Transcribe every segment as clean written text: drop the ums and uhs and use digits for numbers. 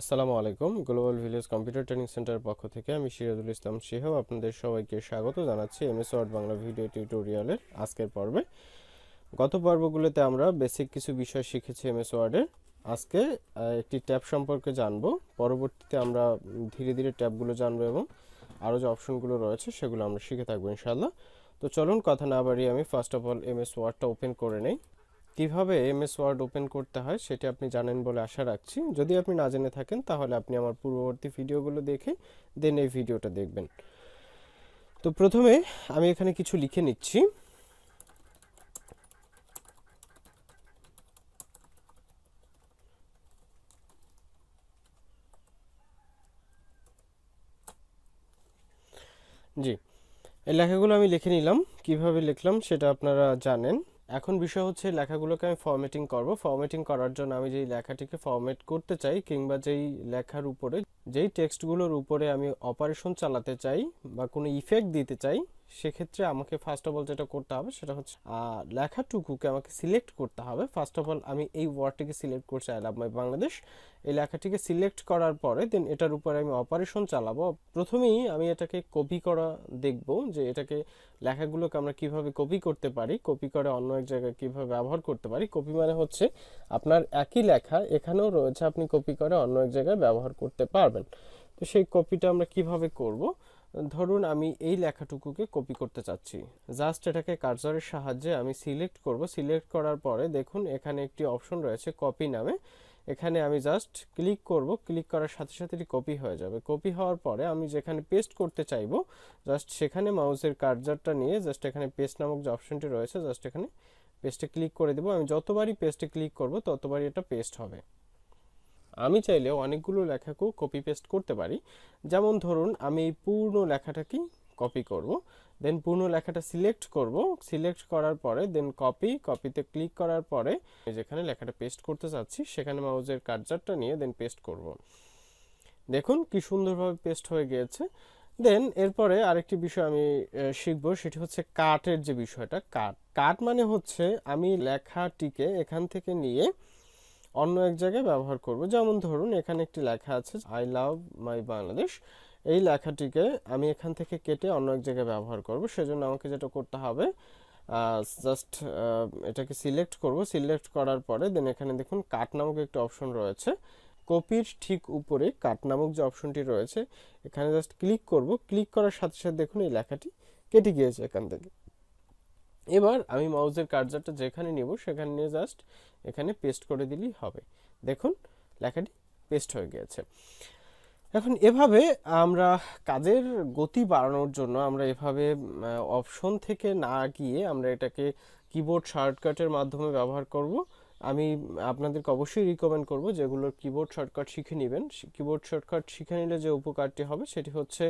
আসসালামু আলাইকুম। Global village computer training সেন্টারের পক্ষ থেকে আমি সিরাজুল ইসলাম শিহাব আপনাদের সবাইকে স্বাগত জানাচ্ছি এমএস ওয়ার্ড বাংলা ভিডিও টিউটোরিয়ালের আজকের পর্বে। গত পর্বগুলোতে আমরা বেসিক কিছু বিষয় শিখেছি এমএস ওয়ার্ডের। আজকে একটি ট্যাব সম্পর্কে জানবো। পরবর্তীতে আমরা ধীরে ধীরে ট্যাবগুলো জানবো এবং আরও যে অপশনগুলো রয়েছে সেগুলো আমরা শিখে থাকবো ইনশাআল্লাহ। তো চলুন কথা না বাড়িয়ে আমি ফার্স্ট অফ অল এমএস ওয়ার্ডটা ওপেন করে নেই। কিভাবে এমএস ওয়ার্ড ওপেন করতে হয় সেটা আপনি জানেন বলে আশা রাখছি। যদি আপনি না জেনে থাকেন তাহলে আপনি আমার পূর্ববর্তী ভিডিওগুলো দেখে দেন এই ভিডিওটা দেখবেন। তো প্রথমে আমি এখানে কিছু লিখে নিচ্ছি। জি, এই লেখাগুলো আমি লিখে নিলাম। কিভাবে লিখলাম সেটা আপনারা জানেন। এখন বিষয় হচ্ছে লেখাগুলোকে আমি ফরম্যাটিং করব। ফরম্যাটিং করার জন্য আমি যেই লেখাটিকে ফরম্যাট করতে চাই কিংবা যেই লেখার উপরে যেই টেক্সটগুলোর উপরে আমি অপারেশন চালাতে চাই বা কোনো ইফেক্ট দিতে চাই, সেক্ষেত্রে আমাকে ফার্স্ট অফ অল যেটা করতে হবে সেটা হচ্ছে লেখাটুকুকে আমাকে সিলেক্ট করতে হবে। ফার্স্ট অফ অল আমি এই ওয়ার্ডটিকে সিলেক্ট করছি, আই লাভ মাই বাংলাদেশ। এই লেখাটিকে সিলেক্ট করার পরে দেন এটার উপরে আমি অপারেশন চালাবো। প্রথমেই আমি এটাকে কপি করা দেখব যে এটাকে লেখাগুলোকে আমরা কিভাবে কপি করতে পারি, কপি করে অন্য এক জায়গায় কিভাবে ব্যবহার করতে পারি। কপি মানে হচ্ছে আপনার একই লেখা এখানেও রয়েছে, আপনি কপি করে অন্য এক জায়গায় ব্যবহার করতে পারবেন। তো সেই কপিটা আমরা কিভাবে করব? ধরুন আমি এই লেখাটুকুকে কপি করতে চাচ্ছি। জাস্ট এটাকে কার্সরের সাহায্যে আমি সিলেক্ট করব। সিলেক্ট করার পরে দেখুন এখানে একটি অপশন রয়েছে কপি নামে। এখানে আমি জাস্ট ক্লিক করব। ক্লিক করার সাথে সাথে এটি কপি হয়ে যাবে। কপি হওয়ার পরে আমি যেখানে পেস্ট করতে চাইবো জাস্ট সেখানে মাউসের কার্সারটা নিয়ে জাস্ট এখানে পেস্ট নামক যে অপশনটি রয়েছে জাস্ট এখানে পেস্টে ক্লিক করে দেবো। আমি যতবারই পেস্টে ক্লিক করব ততবারই এটা পেস্ট হবে। আমি চাইলে অনেকগুলো লেখাকেও কপি পেস্ট করতে পারি। যেমন ধরুন আমি এই পূর্ণ লেখাটাকেই কপি করব। দেন পূর্ণ লেখাটা সিলেক্ট করব। সিলেক্ট করার পরে দেন কপিতে ক্লিক করার পরে যেখানে লেখাটা পেস্ট করতে চাচ্ছি সেখানে মাউসের কার্সারটা নিয়ে দেন পেস্ট করব। দেখুন কি সুন্দরভাবে পেস্ট হয়ে গিয়েছে। দেন এরপরে আরেকটি বিষয় আমি শিখবো, সেটি হচ্ছে কাটের যে বিষয়টা। কাট মানে হচ্ছে আমি লেখাটিকে এখান থেকে নিয়ে অন্য এক জায়গায় ব্যবহার করব। যেমন ধরুন এখানে একটি লেখা আছে আই লাভ মাই বাংলাদেশ। এই লেখাটিকে আমি এখান থেকে কেটে অন্য এক জায়গায় ব্যবহার করব। সেজন্য আমাকে যেটা করতে হবে জাস্ট এটাকে সিলেক্ট করব। সিলেক্ট করার পরে দেন এখানে দেখুন কাট নামক একটা অপশন রয়েছে। কপির ঠিক উপরে কাট নামক যে অপশনটি রয়েছে এখানে জাস্ট ক্লিক করব। ক্লিক করার সাথে সাথে দেখুন এই লেখাটি কেটে গিয়েছে এখান থেকে। এবার আমি মাউসের কার্সারটা যেখানে নিব সেখানে নিয়ে জাস্ট এখানে পেস্ট করে দিলেই হবে। দেখুন লেখাটি পেস্ট হয়ে গিয়েছে। এখন এভাবে আমরা কাজের গতি বাড়ানোর জন্য আমরা এভাবে অপশন থেকে না গিয়ে আমরা এটাকে কিবোর্ড শর্টকাটের মাধ্যমে ব্যবহার করব। আমি আপনাদেরকে অবশ্যই রিকমেন্ড করব যেগুলোর কিবোর্ড শর্টকাট শিখে নেবেন। কিবোর্ড শর্টকাট শিখে নিলে যে উপকারটি হবে সেটি হচ্ছে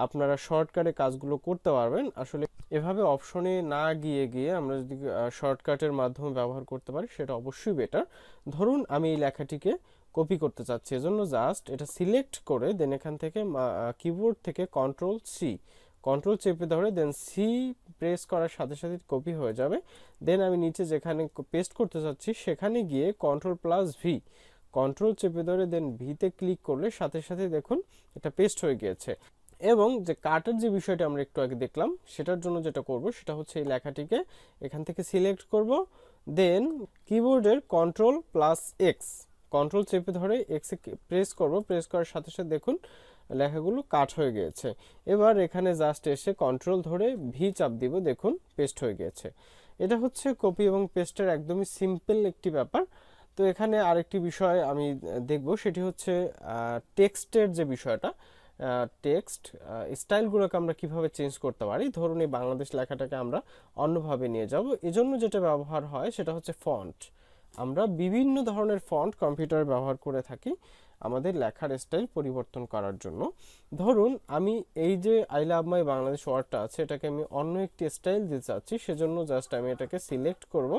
আপনারা শর্টকাটে কাজগুলো করতে পারবেন। আসলে এভাবে অপশনে না গিয়ে গিয়ে আমরা যদি শর্টকাটের মাধ্যমে ব্যবহার করতে পারি সেটা অবশ্যই বেটার। ধরুন আমি এই লেখাটিকে কপি করতে চাচ্ছি, এজন্য জাস্ট এটা সিলেক্ট করে দেন এখান থেকে কিবোর্ড থেকে কন্ট্রোল চেপে ধরে দেন সি প্রেস করার সাথে সাথে কপি হয়ে যাবে। দেন আমি নিচে যেখানে পেস্ট করতে চাচ্ছি সেখানে গিয়ে কন্ট্রোল+ভি, কন্ট্রোল চেপে ধরে দেন ভিতে ক্লিক করলে সাথে সাথে দেখুন এটা পেস্ট হয়ে গিয়েছে। এবং যে কাটার যে বিষয়টা আমরা একটু আগে দেখলাম সেটার জন্য যেটা করব সেটা হচ্ছে এই লেখাটিকে এখান থেকে সিলেক্ট করব। দেন কিবোর্ডের কন্ট্রোল+এক্স, কন্ট্রোল চেপে ধরে এক্সে প্রেস করব। প্রেস করার সাথে সাথে দেখুন লেখাগুলো কাট হয়ে গিয়েছে। এবার এখানে জাস্ট এসে কন্ট্রোল ধরে ভি চাপ দিব, দেখুন পেস্ট হয়ে গিয়েছে। এটা হচ্ছে কপি এবং পেস্টের একদমই সিম্পল একটি ব্যাপার। তো এখানে আরেকটি বিষয় আমি দেখব, সেটি হচ্ছে টেক্সটের যে বিষয়টা। টেক্সট স্টাইলগুলোকে আমরা কিভাবে চেঞ্জ করতে পারি। ধরুন এই বাংলাদেশ লেখাটাকে আমরা অন্যভাবে নিয়ে যাব। এজন্য যেটা ব্যবহার হয় সেটা হচ্ছে ফন্ট। আমরা বিভিন্ন ধরনের ফন্ট কম্পিউটারে ব্যবহার করে থাকি আমাদের লেখার স্টাইল পরিবর্তন করার জন্য। ধরুন আমি এই যে আই লাভ মাই বাংলাদেশ ওয়ার্ডটা আছে এটাকে আমি অন্য একটি স্টাইল দিতে চাচ্ছি, সেজন্য জাস্ট আমি এটাকে সিলেক্ট করব।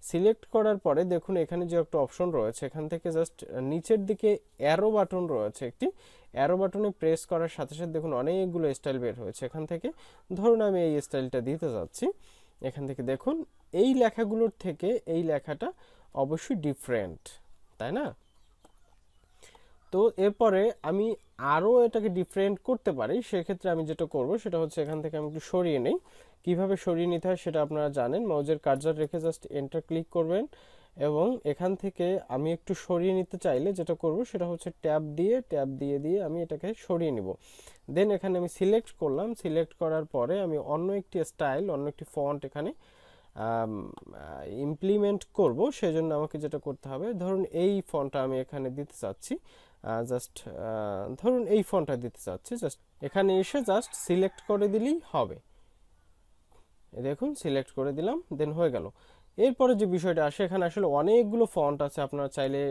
সিলেক্ট করার পরে দেখুন এখানে যে একটা অপশন রয়েছে এখান থেকে জাস্ট নিচের দিকে অ্যারো বাটন রয়েছে একটি। অ্যারো বাটনে প্রেস করার সাথে সাথে দেখুন অনেকগুলো স্টাইল বের হয়েছে এখান থেকে। ধরুন আমি এই স্টাইলটা দিতে যাচ্ছি। এখান থেকে দেখুন এই লেখাগুলোর থেকে এই লেখাটা অবশ্যই ডিফারেন্ট, তাই না? তো এরপরে আমি আরও এটাকে ডিফারেন্ট করতে পারি, সেক্ষেত্রে আমি যেটা করব সেটা হচ্ছে এখান থেকে আমি একটু সরিয়ে নেই। কিভাবে সরিয়ে নিতে হয় সেটা আপনারা জানেন, মাউজের কার্সার রেখে জাস্ট এন্টার ক্লিক করবেন এবং এখান থেকে আমি একটু সরিয়ে নিতে চাইলে যেটা করব সেটা হচ্ছে ট্যাব দিয়ে আমি এটাকে সরিয়ে নিব। দেন এখানে আমি সিলেক্ট করলাম, সিলেক্ট করার পরে আমি অন্য একটি স্টাইল, অন্য একটি ফন্ট এখানে ইমপ্লিমেন্ট করব। সেজন্য আমাকে যেটা করতে হবে, ধরুন এই ফন্টটা আমি এখানে দিতে চাচ্ছি, জাস্ট ধরুন এই ফন্টটা দিতে চাচ্ছি, জাস্ট এখানে এসে জাস্ট সিলেক্ট করে দিলেই হবে। দেখুন সিলেক্ট করে দিলাম, দেন হয়ে গেল। এরপরে যে বিষয়টা আসে, এখানে আসলে অনেকগুলো ফন্ট আছে, আপনারা চাইলে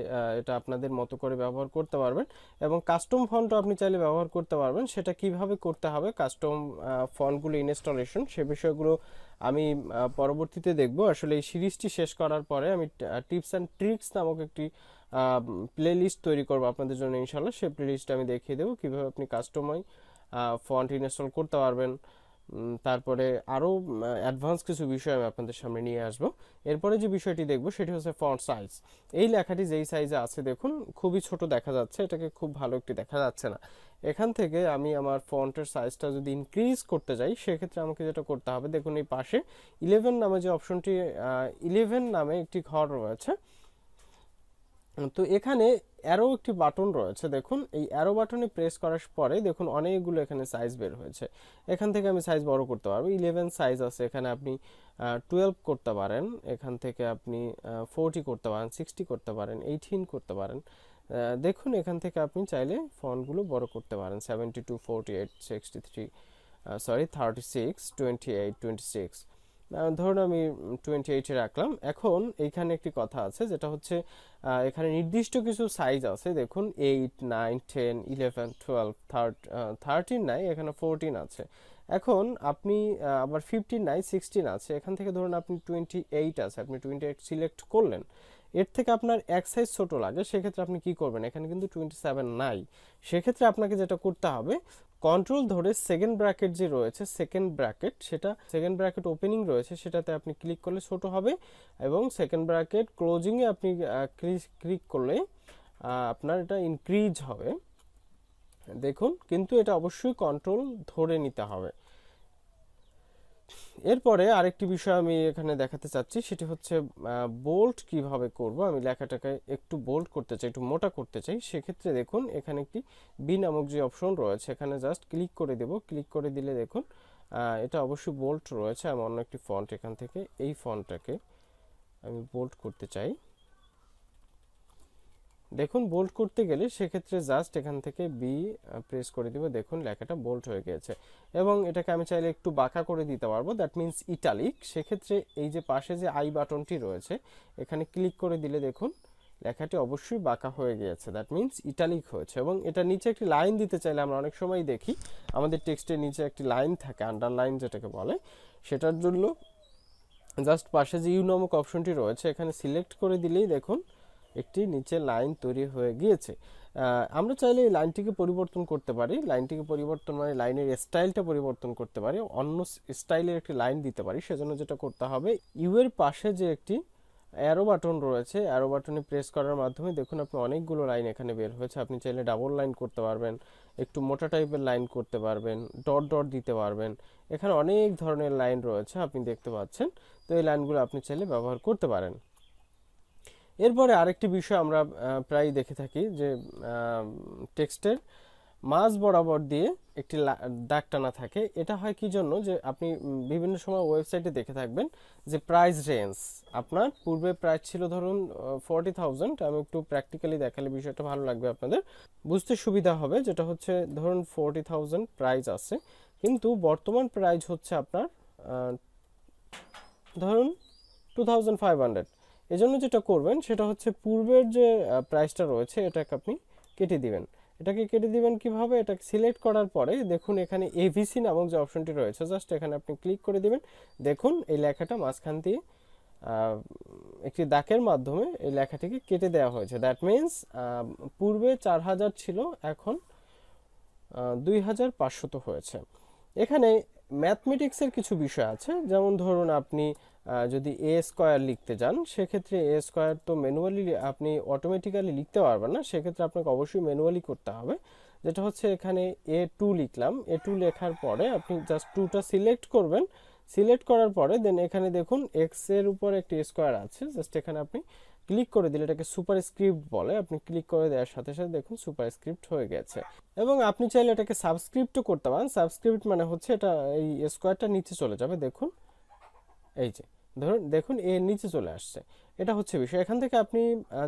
এটা আপনাদের মতো করে ব্যবহার করতে পারবেন এবং কাস্টম ফন্টও আপনি চাইলে ব্যবহার করতে পারবেন। সেটা কিভাবে করতে হবে, কাস্টম ফন্টগুলো ইনস্টলেশন, সে বিষয়গুলো আমি পরবর্তীতে দেখব। আসলে এই সিরিজটি শেষ করার পরে আমি টিপস অ্যান্ড ট্রিক্স নামক একটি প্লে লিস্ট তৈরি করবো আপনাদের জন্য ইনশাল্লাহ। সেই প্লে লিস্টটা আমি দেখিয়ে দেবো কীভাবে আপনি কাস্টমাই ফন্ট ইনস্টল করতে পারবেন। তারপরে আরও অ্যাডভান্স কিছু বিষয় আমি আপনাদের সামনে নিয়ে আসবো। এরপরে যে বিষয়টি দেখব সেটি হচ্ছে ফন্ট সাইজ। এই লেখাটি যেই সাইজে আছে দেখুন খুবই ছোট দেখা যাচ্ছে, এটাকে খুব ভালো একটি দেখা যাচ্ছে না। এখান থেকে আমি আমার ফন্টের সাইজটা যদি ইনক্রিজ করতে যাই, সেক্ষেত্রে আমাকে যেটা করতে হবে, দেখুন এই পাশে 11 নামে যে অপশনটি, 11 নামে একটি ঘর রয়েছে। তো এখানে অ্যারো একটি বাটন রয়েছে, দেখুন এই অ্যারো বাটনে প্রেস করার পরে দেখুন অনেকগুলো এখানে সাইজ বের হয়েছে। এখান থেকে আমি সাইজ বড় করতে পারবো, 11 সাইজ আছে, এখানে আপনি 12 করতে পারেন, এখান থেকে আপনি 40 করতে পারেন, 60 করতে পারেন, 18 করতে পারেন। দেখুন এখান থেকে আপনি চাইলে ফন্টগুলো বড় করতে পারেন, 72, 48, 63, সরি 36, 28, 26, ধরুন আমি 28-এ রাখলাম। এখন এইখানে একটি কথা আছে, যেটা হচ্ছে এখানে নির্দিষ্ট কিছু সাইজ আছে, দেখুন 8, 9, 10, 11, 12, 13 নাই, এখানে 14 আছে। এখন আপনি আবার 15 নাই, 16 আছে, এখান থেকে ধরুন আপনি 28 আছে, আপনি 28 সিলেক্ট করলেন, এর থেকে আপনার এক সাইজ ছোট লাগে, সেক্ষেত্রে আপনি কি করবেন, এখানে কিন্তু 27 নাই। সেক্ষেত্রে আপনাকে যেটা করতে হবে, কন্ট্রোল ধরে সেকেন্ড ব্র্যাকেট যে রয়েছে, সেকেন্ড ব্র্যাকেট, সেটা সেকেন্ড ব্র্যাকেট ওপেনিং রয়েছে, সেটাতে আপনি ক্লিক করলে ছোট হবে এবং সেকেন্ড ব্র্যাকেট ক্লোজিংয়ে আপনি ক্লিক করলে আপনার এটা ইনক্রিজ হবে। দেখুন কিন্তু এটা অবশ্যই কন্ট্রোল ধরে নিতে হবে। এরপরে আরেকটি বিষয় আমি এখানে দেখাতে চাচ্ছি, সেটি হচ্ছে বোল্ড কিভাবে করব। আমি লেখাটাকে একটু বোল্ড করতে চাই, একটু মোটা করতে চাই, সেক্ষেত্রে দেখুন এখানে একটি বি নামক যে অপশন রয়েছে, এখানে জাস্ট ক্লিক করে দেব। ক্লিক করে দিলে দেখুন এটা অবশ্যই বোল্ড রয়েছে। আমি অন্য একটি ফন্ট, এখান থেকে এই ফন্টটাকে আমি বোল্ড করতে চাই। দেখুন বোল্ড করতে গেলে সেক্ষেত্রে জাস্ট এখান থেকে বি প্রেস করে দিব, দেখুন লেখাটা বোল্ড হয়ে গিয়েছে। এবং এটাকে আমি চাইলে একটু বাঁকা করে দিতে পারবো, দ্যাট মিন্স ইটালিক। সেক্ষেত্রে এই যে পাশে যে আই বাটনটি রয়েছে, এখানে ক্লিক করে দিলে দেখুন লেখাটি অবশ্যই বাঁকা হয়ে গিয়েছে, দ্যাট মিন্স ইটালিক হয়েছে। এবং এটা নিচে একটি লাইন দিতে চাইলে আমরা অনেক সময় দেখি আমাদের টেক্সটের নিচে একটি লাইন থাকে, আন্ডারলাইন যেটাকে বলে, সেটার জন্য জাস্ট পাশে যে ইউ নামক অপশনটি রয়েছে, এখানে সিলেক্ট করে দিলেই দেখুন একটি নিচে লাইন তৈরি হয়ে গিয়েছে। আমরা চাইলে এই লাইনটিকে পরিবর্তন করতে পারি, লাইনটিকে পরিবর্তন মানে লাইনের স্টাইলটা পরিবর্তন করতে পারি, অন্য স্টাইলের একটি লাইন দিতে পারি। সেজন্য যেটা করতে হবে, ইউ এর পাশে যে একটি অ্যারো বাটন রয়েছে, অ্যারো বাটনে প্রেস করার মাধ্যমে দেখুন আপনি অনেকগুলো লাইন এখানে বের হয়েছে। আপনি চাইলে ডাবল লাইন করতে পারবেন, একটু মোটা টাইপের লাইন করতে পারবেন, ডট ডট দিতে পারবেন, এখানে অনেক ধরনের লাইন রয়েছে আপনি দেখতে পাচ্ছেন। তো এই লাইনগুলো আপনি চাইলে ব্যবহার করতে পারেন। এরপরে আরেকটি বিষয় আমরা প্রায় দেখে থাকি যে টেক্সটের মাঝ বরাবর দিয়ে একটি দাগ টানা থাকে। এটা হয় কি জন্য, যে আপনি বিভিন্ন সময় ওয়েবসাইটে দেখে থাকবেন যে প্রাইস রেঞ্জ আপনার পূর্বে প্রাইস ছিল ধরুন 40,000। আমি একটু প্র্যাকটিক্যালি দেখালে বিষয়টা ভালো লাগবে, আপনাদের বুঝতে সুবিধা হবে। যেটা হচ্ছে ধরুন 40,000 প্রাইস আছে, কিন্তু বর্তমান প্রাইস হচ্ছে আপনার ধরুন 2,500। এজন্য যেটা করবেন সেটা হচ্ছে পূর্বের যে প্রাইসটা রয়েছে এটাকে আপনি কেটে দিবেন। এটাকে কেটে দিবেন কিভাবে, এটাকে সিলেক্ট করার পরে দেখুন এখানে এভিসি নামক যে অপশনটি রয়েছে, জাস্ট এখানে আপনি ক্লিক করে দিবেন। দেখুন এই লেখাটা মাঝখান দিয়ে একটি দাগের মাধ্যমে এই লেখাটিকে কেটে দেওয়া হয়েছে। দ্যাট মিন্স পূর্বে 4,000 ছিল, এখন 2,500 হয়েছে। এখানে ম্যাথমেটিক্সের কিছু বিষয় আছে, যেমন ধরুন আপনি যদি এ স্কোয়ার লিখতে যান, সেক্ষেত্রে এ স্কোয়ার তো ম্যানুয়ালি আপনি অটোমেটিক্যালি লিখতে পারবেন না, সেক্ষেত্রে আপনাকে অবশ্যই ম্যানুয়ালি করতে হবে। যেটা হচ্ছে এখানে A2 লিখলাম, A2 লেখার পরে আপনি জাস্ট 2টা সিলেক্ট করবেন। সিলেক্ট করার পরে দেন এখানে দেখুন এক্স এর উপর একটি স্কোয়ার আছে, জাস্ট এখানে আপনি ক্লিক করে দিলে, এটাকে সুপার স্ক্রিপ্ট বলে, আপনি ক্লিক করে দেওয়ার সাথে সাথে দেখুন সুপার স্ক্রিপ্ট হয়ে গেছে। এবং আপনি চাইলে এটাকে সাবস্ক্রিপ্টও করতে পারেন। সাবস্ক্রিপ্ট মানে হচ্ছে এটা এই স্কোয়ারটা নিচে চলে যাবে, দেখুন এই যে ধরুন দেখুন এর নিচে চলে আসছে। এটা হচ্ছে বিষয়। এখান থেকে আপনি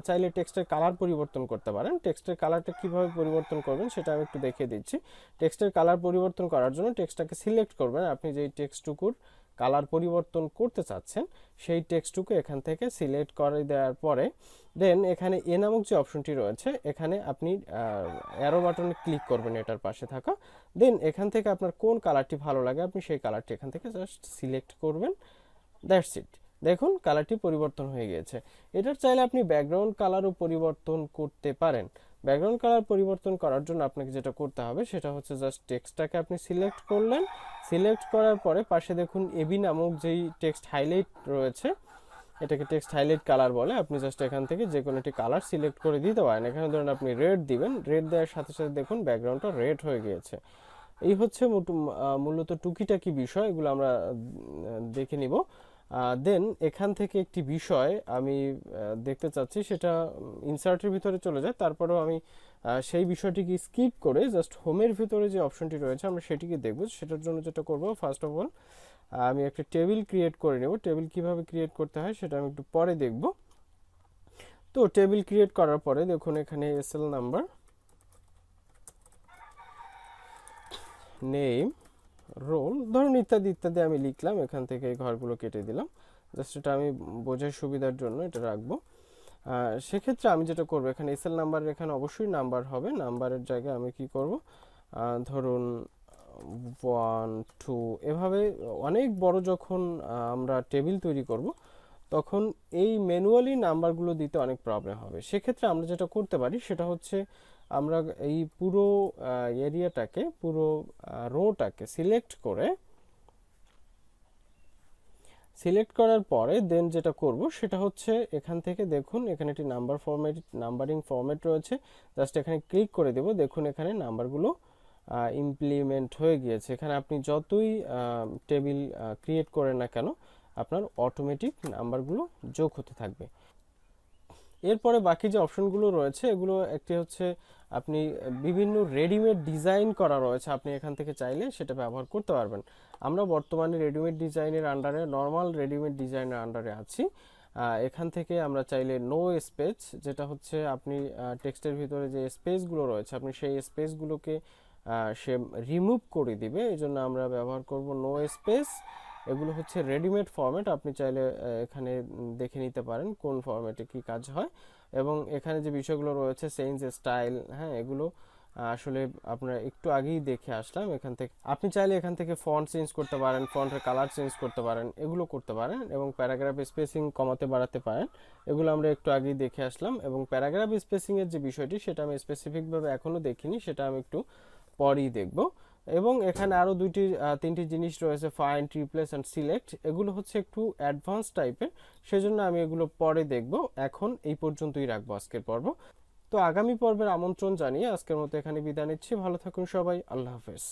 চাইলে টেক্সটের কালার পরিবর্তন করতে পারেন। টেক্সটের কালারটা কিভাবে পরিবর্তন করবেন সেটা আমি একটু দেখিয়ে দিচ্ছি। টেক্সটের কালার পরিবর্তন করার জন্য টেক্সটটাকে সিলেক্ট করবেন, আপনি যেই টেক্সটটুকুর কালার পরিবর্তন করতে চাচ্ছেন সেই টেক্সটটুকু এখান থেকে সিলেক্ট করে দেওয়ার পরে দেন এখানে এ নামক যে অপশনটি রয়েছে, এখানে আপনি অ্যারো বাটনে ক্লিক করবেন এটার পাশে থাকা। দেন এখান থেকে আপনার কোন কালারটি ভালো লাগে আপনি সেই কালারটি এখান থেকে জাস্ট সিলেক্ট করবেন। That's it. দেখুন কালারটি পরিবর্তন হয়ে গিয়েছে। এটার চাইলে আপনি ব্যাকগ্রাউন্ড কালারও পরিবর্তন করতে পারেন। ব্যাকগ্রাউন্ড কালার পরিবর্তন করার জন্য আপনাকে যেটা করতে হবে সেটা হচ্ছে জাস্ট টেক্সটটাকে আপনি সিলেক্ট করলেন। সিলেক্ট করার পরে পাশে দেখুন এবি নামক যেই টেক্সট হাইলাইট রয়েছে, এটাকে টেক্সট হাইলাইট কালার বলে, আপনি জাস্ট এখান থেকে যে কোনো একটি কালার সিলেক্ট করে দিতে পারেন। এখানে ধরুন আপনি রেড দিবেন, রেড দেওয়ার সাথে সাথে দেখুন ব্যাকগ্রাউন্ডটা রেড হয়ে গিয়েছে। এই হচ্ছে মূলত টুকিটাকি বিষয়, এগুলো আমরা দেখে নিব। দেন এখান থেকে একটি বিষয় আমি দেখতে চাচ্ছি, সেটা ইনসার্টের ভিতরে চলে যায়, তারপরেও আমি সেই বিষয়টিকে স্কিপ করে জাস্ট হোমের ভিতরে যে অপশনটি রয়েছে আমরা সেটিকে দেখব। সেটার জন্য যেটা করব, ফার্স্ট অফ অল আমি একটা টেবিল ক্রিয়েট করে নেব। টেবিল কিভাবে ক্রিয়েট করতে হয় সেটা আমি একটু পরে দেখব। তো টেবিল ক্রিয়েট করার পরে দেখুন এখানে এসএল নাম্বার, নেম, রোল ধরুন ইত্যাদি ইত্যাদি আমি লিখলাম। এখান থেকে এই ঘরগুলো কেটে দিলাম, জাস্ট এটা আমি বোঝার সুবিধার জন্য এটা রাখবো। সেক্ষেত্রে আমি যেটা করবো, এখানে এসএল নাম্বারের এখানে অবশ্যই নাম্বার হবে, নাম্বারের জায়গায় আমি কি করব, ধরুন 1 2 এভাবে। অনেক বড় যখন আমরা টেবিল তৈরি করব তখন এই ম্যানুয়ালি নাম্বারগুলো দিতে অনেক প্রবলেম হবে। সেক্ষেত্রে আমরা যেটা করতে পারি সেটা হচ্ছে আমরা এই পুরো এরিয়াটাকে, পুরো রোটাকে সিলেক্ট করার পরে দেন যেটা করব সেটা হচ্ছে এখান থেকে দেখুন এখানে একটি নাম্বারিং ফরম্যাট রয়েছে, জাস্ট এখানে ক্লিক করে দেব। দেখুন এখানে নাম্বারগুলো ইমপ্লিমেন্ট হয়ে গিয়েছে। এখানে আপনি যতই টেবিল ক্রিয়েট করেন না কেন আপনার অটোমেটিক নাম্বারগুলো যোগ হতে থাকবে। এরপরে বাকি যে অপশনগুলো রয়েছে এগুলো একটি হচ্ছে আপনি বিভিন্ন রেডিমেড ডিজাইন করা রয়েছে, আপনি এখান থেকে চাইলে সেটা ব্যবহার করতে পারবেন। আমরা বর্তমানে রেডিমেড ডিজাইনের আন্ডারে, নর্মাল রেডিমেড ডিজাইনের আন্ডারে আছি। এখান থেকে আমরা চাইলে নো স্পেস, যেটা হচ্ছে আপনি টেক্সটের ভিতরে যে স্পেসগুলো রয়েছে আপনি সেই স্পেসগুলোকে সে রিমুভ করে দিবে, এই জন্য আমরা ব্যবহার করব নো স্পেস। এগুলো হচ্ছে রেডিমেড ফরম্যাট, আপনি চাইলে এখানে দেখে নিতে পারেন কোন ফরম্যাটে কি কাজ হয়। এবং এখানে যে বিষয়গুলো রয়েছে চেঞ্জ স্টাইল, হ্যাঁ এগুলো আসলে আপনারা একটু আগেই দেখে আসলাম। এখান থেকে আপনি চাইলে এখান থেকে ফন্ট চেঞ্জ করতে পারেন, ফন্টের কালার চেঞ্জ করতে পারেন, এগুলো করতে পারেন। এবং প্যারাগ্রাফ স্পেসিং কমাতে বাড়াতে পারেন, এগুলো আমরা একটু আগেই দেখে আসলাম। এবং প্যারাগ্রাফ স্পেসিং এর যে বিষয়টি সেটা আমি স্পেসিফিকভাবে এখনো দেখিনি, সেটা আমি একটু পরেই দেখব। এবং এখানে আরও তিনটি জিনিস রয়েছে, ফাইন্ড, রিপ্লেস অ্যান্ড সিলেক্ট, এগুলো হচ্ছে একটু অ্যাডভান্স টাইপের, সেজন্য আমি এগুলো পরে দেখব। এখন এই পর্যন্তই রাখবো আজকের পর্ব। তো আগামী পর্বের আমন্ত্রণ জানিয়ে আজকের মতো এখানে বিদায় নিচ্ছি। ভালো থাকুন সবাই, আল্লাহ হাফেজ।